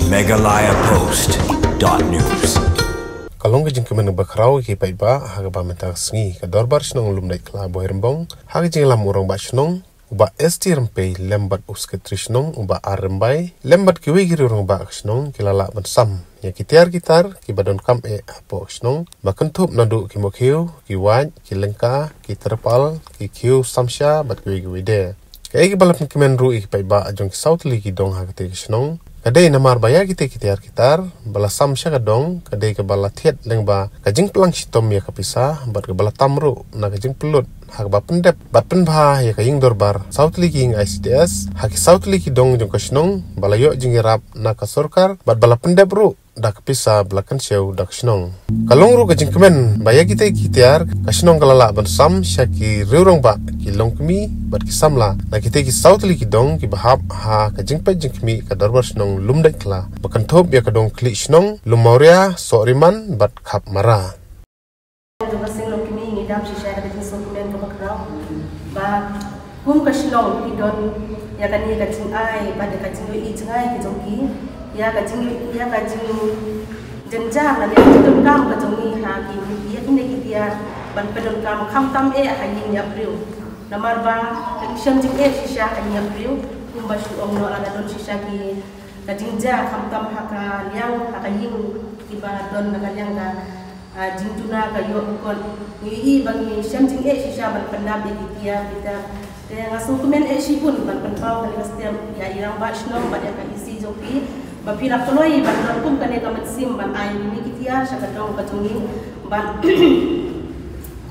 megalayapost.news. Kalong ke jingke men bakrau ke paiba haga ba mentang sngi ka dorbar snong lum dai kla boy rembong haga jing lam urang ba snong uba esti rempe lembat uske trisnong uba arembai lembat ki wigi urang ba snong kilala ban sam ya kitar ki badon kam apo snong ba kentup nadu ki mokhiu ki waj ki lengka ki terpal ki kiu samsha bat ki wigi wide kai ki balap ki men ru ik paiba ajong south li ki dong haga te snong kadai namar baya kitar bala sam sya kadong kadai ke bala thiet lengba kajing pelang sitom ya kapisa bat ke bala tamru na kajing pelut hak ba pendep bat penbha ya kaying dorbar south leaking ICDS hak south leaking dong jong kasnong bala yo jingirap na ka sorkar bat bala pendep ru dak pisa belakan sew dak snong kalong ru kajing kemen baya kitar kasnong kalala ban sam syaki reurong ba kilong kemi bat ki samla na kita ki south leaking dong ki bahap ha kajing pe jing kemi ka dorbar snong lumdai kla bakan thop ya kadong kli snong lumauria soriman bat khap mara kum kashlong idon ya kan ya kacing ai pada kacing i cengai ki jongki ya kacing jenjang na ya kacing kam ka jongi ha ki ya kine ki dia ban pedon kam kham tam hayin ya priu namar ba kacing jing shisha hayin ya priu kum bashu ong no ala don shisha ki kacing ja kham tam ha ka liang ha ka yin ki ba don na ka liang ka jingtuna ka yo kon ni bangi shamjing shisha ban pendam di dia kita ngasu kemen sipun ban penpau kali setiap ya irang ba shnong ba ya ka isi joki ba pira koloi ban kum kane ka matsim ban ai ni kitia saka dong ka tungi ban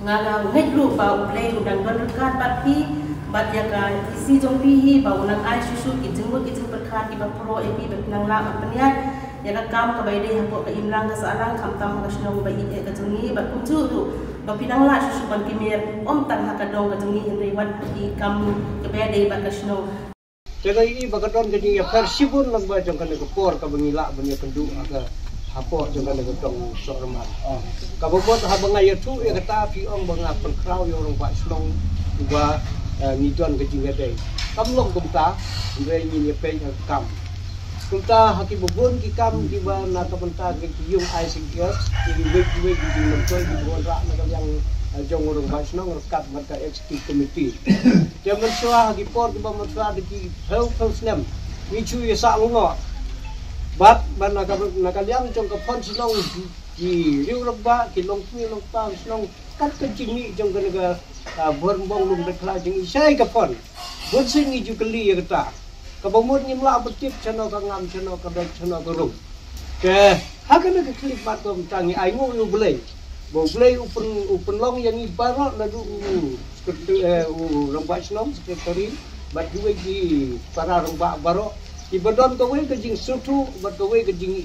ngaga ngedlu ba play udang don rekat bat pi bat ya ka isi joki ba unang ai susu ki jengmu ki jeng berkat ki ba pro epi ba nang la peniat ya ka kam ka baide hapo ka imlang ka salang kam tam ka shnong ba i ka tungi ba kumju tu ba pinang la susu ban kimir om tan hakadong ka tungi henry wat di kam ke baide ba ka shnong jaga ini bagadon jadi ya persibun lang ba jong kan ko por ka bangila banya kendu aga hapo jong kan ko tong sorman ka bobot habanga ya tu ya kata pi ong banga pen kraw yo rong ba shnong ba ni don ka jinga dai kam long kumta ndre ni pe kam kumta haki bobon ki kam di ba na ka penta ke yung ICDS ki we di mentoi di bon ra na yang jong urang ba snong rekat mata executive committee jaman swa haki por di ba matra di help snem ni chu ya sa ngo bat ban na ka liang jong ka pon snong di riu ba ki long pi long pa snong kat ka jing jong ka ga bon bong lum de kla jing sai ka pon bon sing ni ju kali ya kata kabamut nyimla betik chano ka ngam chano ka bek chano ka rum ke hakana ka klip bat ko tangi ai ngo yo blei bo blei upen long yang ibaro na du ramba snom sekretari bat duwe di para ramba baro ibadon ka we ka jing sutu bat ka we ka jing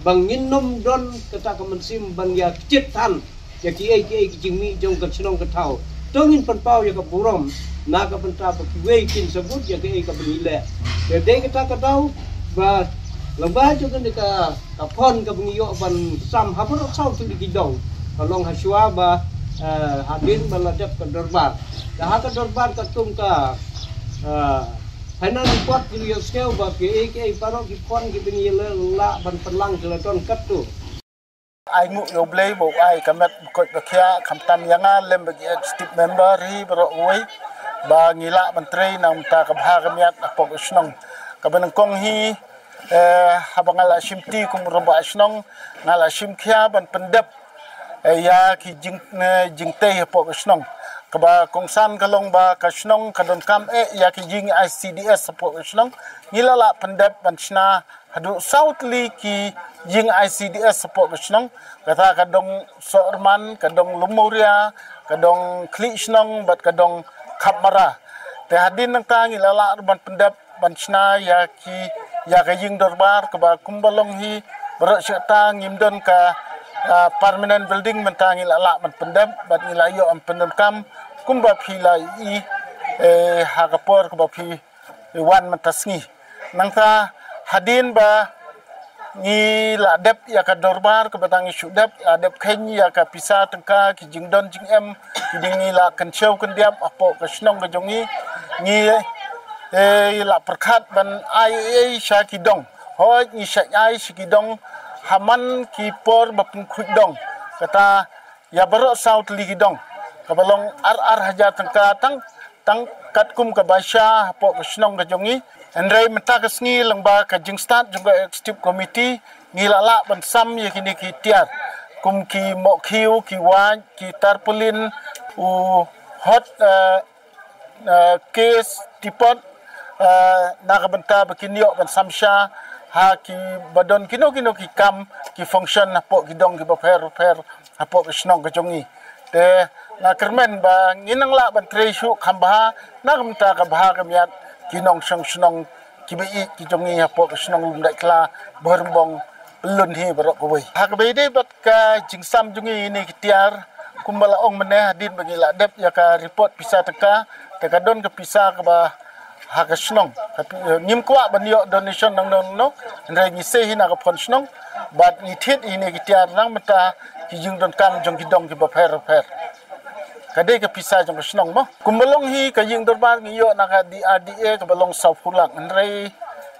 bang minnom don kata ka mensim bang ya citan ya ki jing mi jong ka chnom ka thau tongin penpau ya ka burom na ka penta pa kiwe kin sebut ya ke ka benile ya de kita ka tahu ba lamba jo kan ka pon ka bengiyo ban sam ha ro sau tu di dong kalong haswa ba hadin baladap ka dorbar da ha ka dorbar ka tum ka hanan kuat ki yo skel ba ke paro ki pon ki benile la ban pelang ke ton kat tu ai ngu yo blei bo ai kamet ko kya kamtam yanga lembagi stip member hi bro oi ba ngila menteri nang ta ka bhagamiat apok snong kabanang kong hi habangala simti kum romba snong ngala simkhia ban pendep ya ki jingte apok snong kaba kongsan kalong ba ka snong kadon kam ya ki jing ICDS apok snong ngila la pendep ban sna hadu southly ki jing ICDS apok snong kata kadong sorman kadong lumauria kadong kli snong bat kadong khamara te hadin nang tangi lala ban pendap ban chna ya ka ying dorbar ka ba kumbalong hi bro syata ngimdon ka permanent building mentangi lala ban pendap ban ilayo am pendon kam kumba phila i ha ka por ka ba phi wan matasngi nang ta hadin ba ni la dep ya ka dorbar ka batang sudap dep khen ya ka pisa tengka ki jingdon jing em ki ding ni la kan cheu kan diam apo ka snong ka jongi ni la perkhat ban ai sha ki dong hoi ni syai sikidong haman ki por bapun khudong kata ya barok saut ligidong kabalong ar haja tang katkum ka basya po kusnong ka jongi andrai menta kasngi langba ka jingstat juga executive committee ngilala bansam ya kini ki tiar kum ki mokhiu ki wan ki tarpulin u hot case tipot nakabenta bakinyo bansamsya ha ki badon kino ki kam ki function hapo gidong ki baper hapo kusnong ka jongi te na kermen ba nginang la ban tresu khamba na kamta ka baha kamyat kinong snong kibi ki jongi hapo kusnong lumdai kla berembong belun hi barok koi ha ka be de bat ka jingsam jongi ni kitiar kumbala ong meneh din bagila dep ya ka report pisa teka don ke pisa ka ba ha ka snong nim kwa ban yo donation nang no ndai ni se hina ka phon snong bat ni thit ini kitiar nang mata ki jing don kam jong kidong ki ba pher kadai ke pisah jong snong mo kumbalong hi ka ying dorbar ngi yo na ka di ada ka balong sau pulak ndrei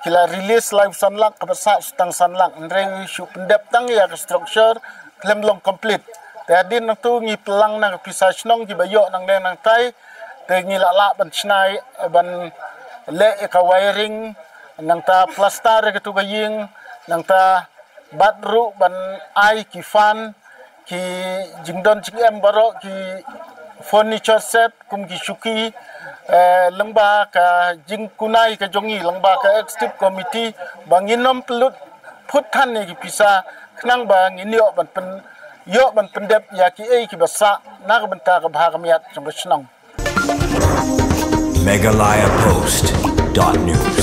kila release live sanlak ka basa stang sanlak ndrei shu pendep tang ya ka structure klem long complete tadin nang tu ngi pelang na ka pisah snong ki bayo nang den nang tai te ngi la ban snai ban le ka wiring nang ta plaster ka tu ka ying nang ta batru ban ai ki fan ki jingdon chingem baro ki furniture set kum ki shuki langba ka jingkunai ka jongi langba ka executive committee banginom pelut puthan ni ki pisa knang ba nginyo ban pendep ya ki ki basa na ka benta ka bhagamiat jong snong Meghalaya Post.news